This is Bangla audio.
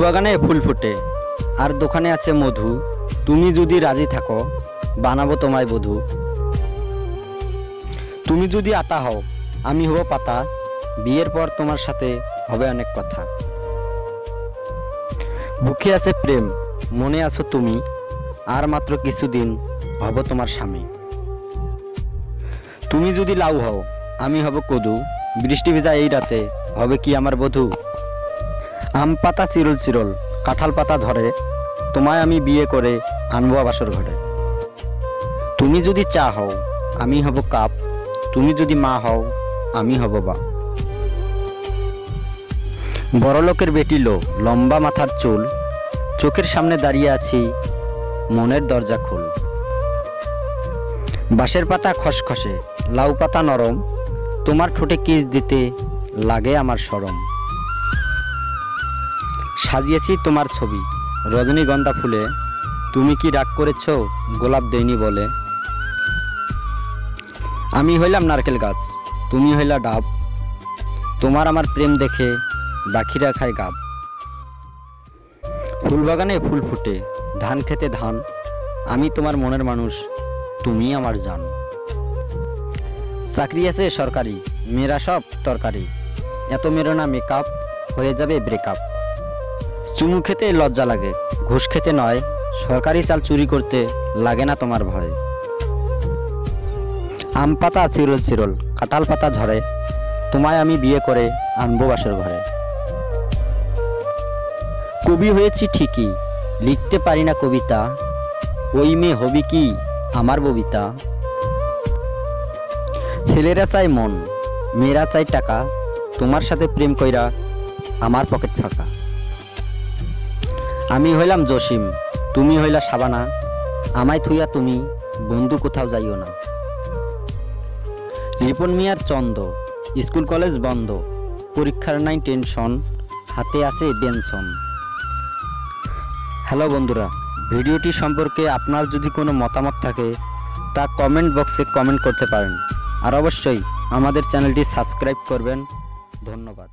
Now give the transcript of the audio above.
বাগানে ফুল ফোটে আর দোকানে আছে মধু, তুমি যদি রাজি থাকো বানাবো তোমায় বধূ। তুমি যদি আতা হও আমি হব পাতা, বিয়ের পর তোমার সাথে হবে অনেক কথা। বুকে আছে প্রেম, মনে আছো তুমি, আর মাত্র কিছুদিন হব তোমার স্বামী। তুমি যদি লাউ হও আমি হব কদু, বৃষ্টি ভেজা এই রাতে হবে কি আমার বধূ। আম পাতা চিরল চিরল, কাঁঠাল পাতা ঝরে, তোমায় আমি বিয়ে করে আনবো বাসর ঘরে। তুমি যদি চা হও আমি হব কাপ, তুমি যদি মা হও আমি হব বাপ। বড়লোকের বেটি লো, লম্বা মাথার চুল, চোখের সামনে দাঁড়িয়ে আছি, মনের দরজা খুল। বাঁশের পাতা খসখসে, লাউ পাতা নরম, তোমার ঠোঁটে কিস দিতে লাগে আমার শরম। সাজিয়েছি তোমার ছবি রজনীগন্ধা ফুলে, তুমি কি রাগ করেছ গোলাপ দেইনি বলে। আমি হইলাম নারকেল গাছ, তুমি হইলা ডাব, তোমার আমার প্রেম দেখে পাখিরা খায় গাব। ফুলবাগানে ফুল ফুটে, ধান খেতে ধান, আমি তোমার মনের মানুষ, তুমি আমার জান। চাকরি আছে সরকারি, মেয়েরা সব তরকারি, এত মেরো না মেকআপ, হয়ে যাবে ব্রেকআপ। চুমু খেতে লজ্জা লাগে, ঘুষ খেতে নয়, সরকারি চাল চুরি করতে লাগে না তোমার ভয়। আম পাতা চিরল চিরল, কাঁঠাল পাতা ঝরে, তোমায় আমি বিয়ে করে আনবো বাসর ঘরে। কবি হয়েছি ঠিকই, লিখতে পারি না কবিতা, ওই মেয়ে হবি কি আমার ববিতা। ছেলেরা চাই মন, মেয়েরা চাই টাকা, তোমার সাথে প্রেম কইরা আমার পকেট ফাঁকা। আমি হইলাম জসিম, তুমি হইলা সাবানা, আমায় থুইয়া তুমি বন্ধু কোথাও যাইও না। রিপন মিয়ার চন্দ, স্কুল কলেজ বন্ধ, পরীক্ষার নাই টেনশন, হাতে আছে বেনশন। হ্যালো বন্ধুরা, ভিডিওটি সম্পর্কে আপনার যদি কোনো মতামত থাকে তা কমেন্ট বক্সে কমেন্ট করতে পারেন, আর অবশ্যই আমাদের চ্যানেলটি সাবস্ক্রাইব করবেন। ধন্যবাদ।